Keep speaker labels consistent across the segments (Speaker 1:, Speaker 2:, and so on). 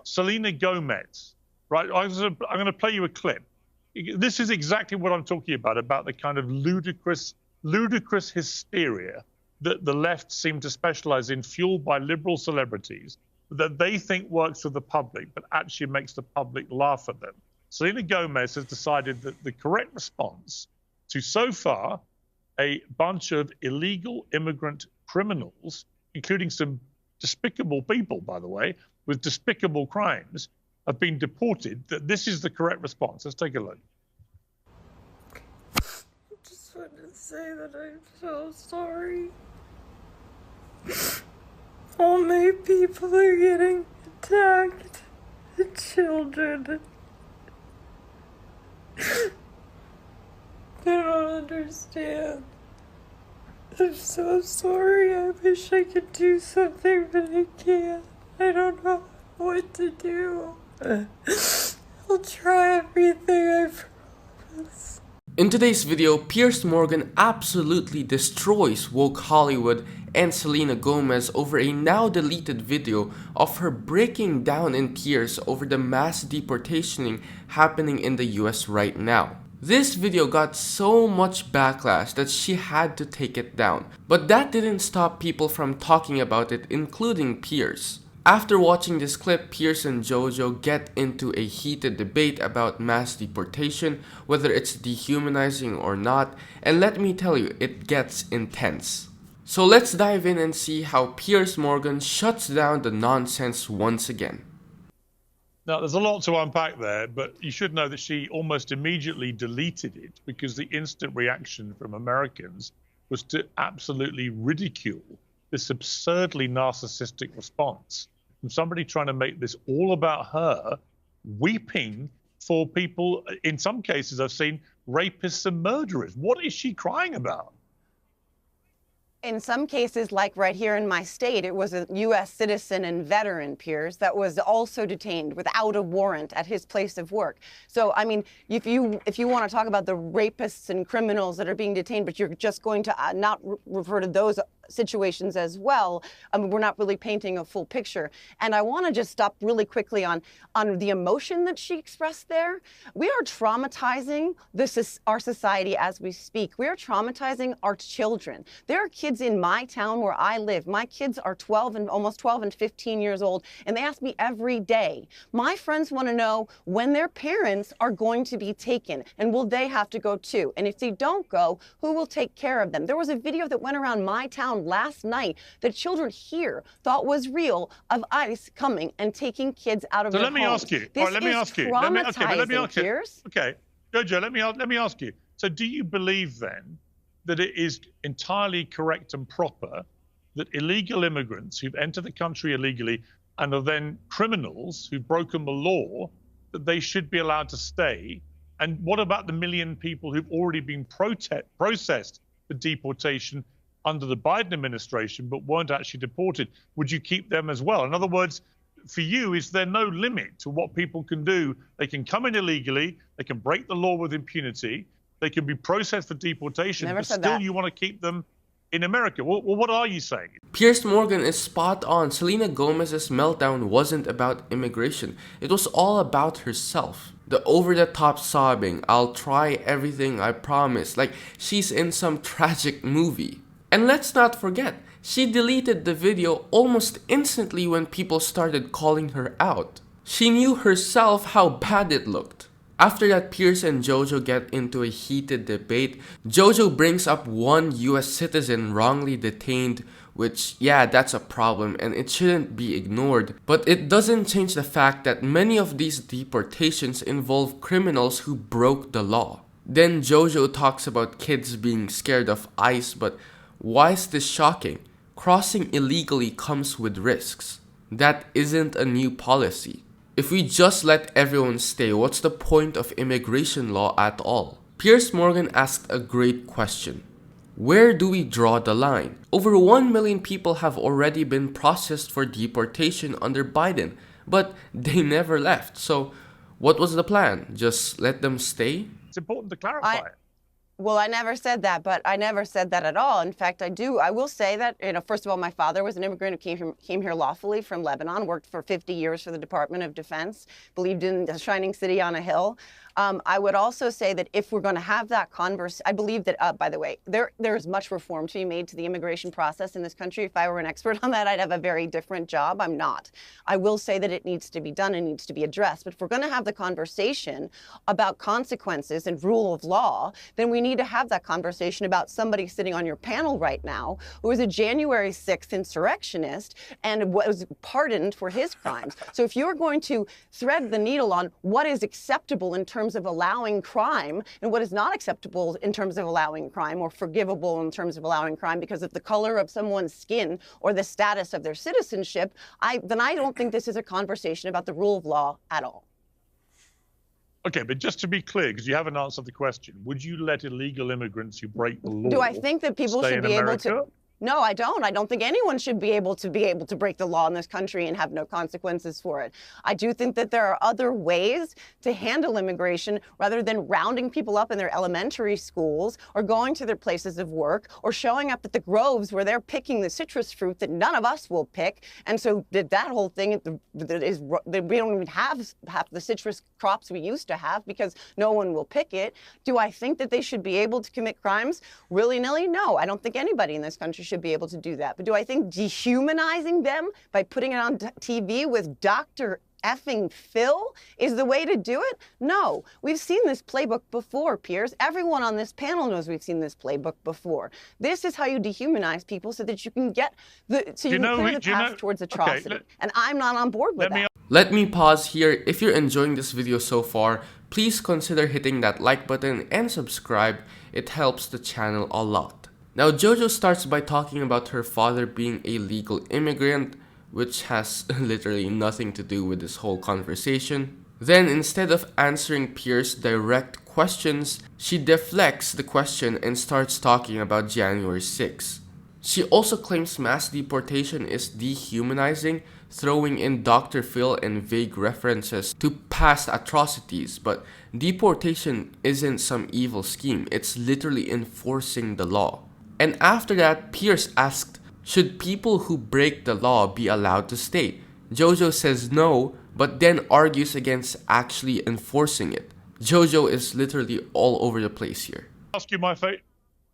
Speaker 1: Selena Gomez, right? I'm going to play you a clip. This is exactly what I'm talking about the kind of ludicrous hysteria that the left seem to specialize in, fueled by liberal celebrities, that they think works for the public, but actually makes the public laugh at them. Selena Gomez has decided that the correct response to, so far, a bunch of illegal immigrant criminals, including some despicable people, by the way, with despicable crimes, have been deported, that this is the correct response. Let's take a look.
Speaker 2: I just wanted to say that I'm so sorry. All my people are getting attacked. The children. I don't understand. I'm so sorry. I wish I could do something, but I can't. I don't know what to do. I'll try everything, I promise.
Speaker 3: In today's video, Piers Morgan absolutely destroys woke Hollywood and Selena Gomez over a now deleted video of her breaking down in tears over the mass deportation happening in the US right now. This video got so much backlash that she had to take it down, but that didn't stop people from talking about it, including Piers. After watching this clip, Piers and JoJo get into a heated debate about mass deportation, whether it's dehumanizing or not, and let me tell you, it gets intense. So let's dive in and see how Piers Morgan shuts down the nonsense once again.
Speaker 1: Now, there's a lot to unpack there, but you should know that she almost immediately deleted it because the instant reaction from Americans was to absolutely ridicule this absurdly narcissistic response from somebody trying to make this all about her, weeping for people, in some cases I've seen, rapists and murderers. What is she crying about?
Speaker 4: In some cases, like right here in my state, it was a U.S. citizen and veteran, Piers, that was also detained without a warrant at his place of work. So, I mean, if you want to talk about the rapists and criminals that are being detained, but you're just going to not refer to those situations as well, I mean, we're not really painting a full picture. And I want to just stop really quickly on the emotion that she expressed there. We are traumatizing our society as we speak. We are traumatizing our children. There are kids in my town where I live. My kids are almost 12 and 15 years old, and they ask me every day. My friends want to know when their parents are going to be taken, and will they have to go too? And if they don't go, who will take care of them? There was a video that went around my town last night that children here thought was real of ICE coming and taking kids out of their homes.
Speaker 1: So let me ask you.
Speaker 4: This
Speaker 1: let me ask you.
Speaker 4: Let me ask you.
Speaker 1: Okay, Jojo, let me ask you. So do you believe then that it is entirely correct and proper that illegal immigrants who've entered the country illegally and are then criminals who've broken the law, that they should be allowed to stay? And what about the million people who've already been processed for deportation under the Biden administration but weren't actually deported? Would you keep them as well? In other words, for you, is there no limit to what people can do? They can come in illegally, they can break the law with impunity, they can be processed for deportation, but still you want to keep them in America. Well, what are you saying?
Speaker 3: Piers Morgan is spot on. Selena Gomez's meltdown wasn't about immigration. It was all about herself. The over-the-top sobbing, "I'll try everything, I promise," like she's in some tragic movie. And let's not forget, she deleted the video almost instantly when people started calling her out. She knew herself how bad it looked. After that, Piers and JoJo get into a heated debate. JoJo brings up one US citizen wrongly detained, which, yeah, that's a problem and it shouldn't be ignored. But it doesn't change the fact that many of these deportations involve criminals who broke the law. Then JoJo talks about kids being scared of ICE, but why is this shocking? Crossing illegally comes with risks. That isn't a new policy. If we just let everyone stay, what's the point of immigration law at all? Piers Morgan asked a great question. Where do we draw the line? Over 1 million people have already been processed for deportation under Biden, but they never left. So what was the plan? Just let them stay?
Speaker 1: It's important to clarify it.
Speaker 4: Well, I never said that, but I never said that at all. In fact, I will say that, first of all, my father was an immigrant who came here lawfully from Lebanon, worked for 50 years for the Department of Defense, believed in the shining city on a hill. I would also say that if we're going to have that I believe that, by the way, there is much reform to be made to the immigration process in this country. If I were an expert on that, I'd have a very different job. I'm not. I will say that it needs to be done and needs to be addressed. But if we're going to have the conversation about consequences and rule of law, then we need to have that conversation about somebody sitting on your panel right now who was a January 6th insurrectionist and was pardoned for his crimes. So if you're going to thread the needle on what is acceptable in terms of allowing crime and what is not acceptable in terms of allowing crime or forgivable in terms of allowing crime because of the color of someone's skin or the status of their citizenship, then I don't think this is a conversation about the rule of law at all.
Speaker 1: Okay, but just to be clear, because you haven't answered the question, would you let illegal immigrants who break the law
Speaker 4: Do I think that people
Speaker 1: stay
Speaker 4: should
Speaker 1: in
Speaker 4: be able
Speaker 1: America?
Speaker 4: to? No, I don't. I don't think anyone should be able to break the law in this country and have no consequences for it. I do think that there are other ways to handle immigration rather than rounding people up in their elementary schools or going to their places of work or showing up at the groves where they're picking the citrus fruit that none of us will pick. And so that whole thing we don't even have half the citrus crops we used to have because no one will pick it. Do I think that they should be able to commit crimes willy-nilly? No, I don't think anybody in this country should be able to do that. But do I think dehumanizing them by putting it on TV with Dr. effing Phil is the way to do it? No. We've seen this playbook before, Piers. Everyone on this panel knows we've seen this playbook before. This is how you dehumanize people so that you can clear the path towards atrocity.
Speaker 1: Okay,
Speaker 4: and I'm not on board with that.
Speaker 3: Let me pause here. If you're enjoying this video so far, please consider hitting that like button and subscribe. It helps the channel a lot. Now, JoJo starts by talking about her father being a legal immigrant, which has literally nothing to do with this whole conversation. Then, instead of answering Piers' direct questions, she deflects the question and starts talking about January 6th. She also claims mass deportation is dehumanizing, throwing in Dr. Phil and vague references to past atrocities, but deportation isn't some evil scheme, it's literally enforcing the law. And after that, Piers asked, should people who break the law be allowed to stay? JoJo says no, but then argues against actually enforcing it. JoJo is literally all over the place here.
Speaker 1: Ask you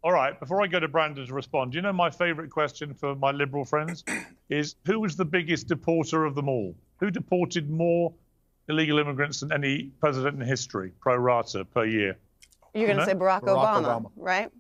Speaker 1: all right, before I go to Brandon to respond, do you know my favorite question for my liberal friends is who was the biggest deporter of them all? Who deported more illegal immigrants than any president in history, pro rata, per year?
Speaker 4: You're going to say Barack Obama, right?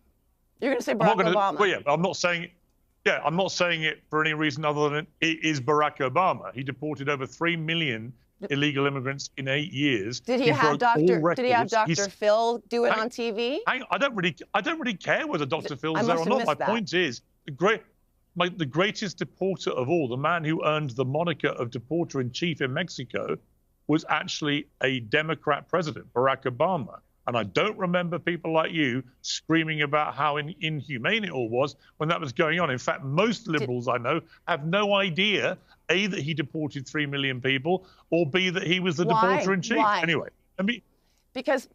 Speaker 4: You're going to say Barack Obama.
Speaker 1: Well, yeah, I'm not saying it for any reason other than it is Barack Obama. He deported over 3 million illegal immigrants in 8 years.
Speaker 4: Did he have Dr. Phil do it on TV?
Speaker 1: I don't really care whether Dr. Phil is there or not. My point is the greatest deporter of all, the man who earned the moniker of deporter in chief in Mexico, was actually a Democrat president, Barack Obama. And I don't remember people like you screaming about how inhumane it all was when that was going on. In fact, most liberals I know have no idea, A, that he deported 3 million people, or B, that he was the deporter in chief.
Speaker 4: Why?
Speaker 1: Anyway,
Speaker 4: because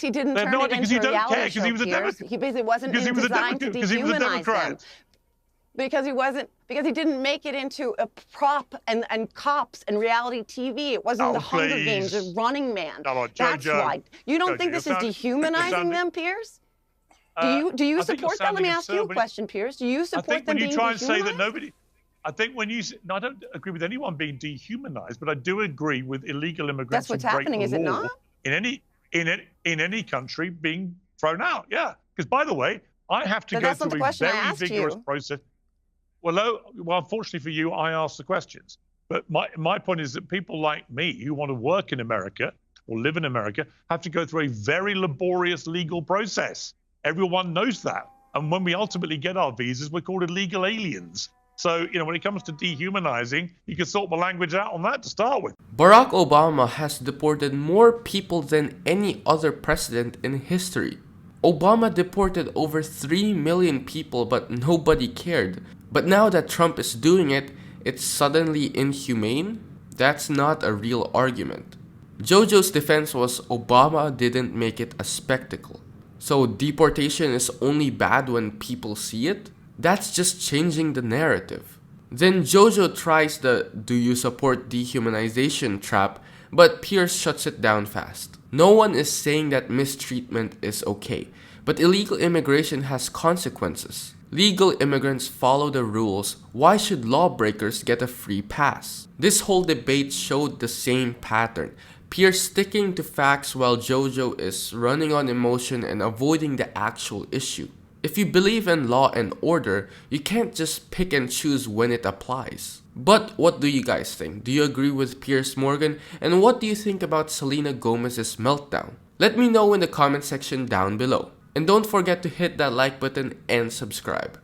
Speaker 4: he didn't turn it into a reality show.
Speaker 1: He was a Democrat.
Speaker 4: It wasn't designed to dehumanize them. Because he didn't make it into a prop and cops and reality TV. It wasn't the Hunger Games or Running Man. That's why. You don't think this is dehumanizing them, Piers? Do you support that? Let me ask you a question, Piers. Do you support them being dehumanized?
Speaker 1: I think when you try and say that nobody... I think when you... No, I don't agree with anyone being dehumanized, but I do agree with illegal immigrants.
Speaker 4: That's what's happening, is it not?
Speaker 1: In any country being thrown out, yeah. Because, by the way, I have to go through a very vigorous process. Well, unfortunately for you, I ask the questions. But my point is that people like me who want to work in America or live in America have to go through a very laborious legal process. Everyone knows that. And when we ultimately get our visas, we're called illegal aliens. So, when it comes to dehumanizing, you can sort the language out on that to start with.
Speaker 3: Barack Obama has deported more people than any other president in history. Obama deported over 3 million people, but nobody cared. But now that Trump is doing it, it's suddenly inhumane? That's not a real argument. JoJo's defense was Obama didn't make it a spectacle. So deportation is only bad when people see it? That's just changing the narrative. Then Jojo tries the "do you support dehumanization" trap, but Piers shuts it down fast. No one is saying that mistreatment is okay, but illegal immigration has consequences. Legal immigrants follow the rules. Why should lawbreakers get a free pass? This whole debate showed the same pattern. Piers sticking to facts while Jojo is running on emotion and avoiding the actual issue. If you believe in law and order, you can't just pick and choose when it applies. But what do you guys think? Do you agree with Piers Morgan? And what do you think about Selena Gomez's meltdown? Let me know in the comment section down below. And don't forget to hit that like button and subscribe.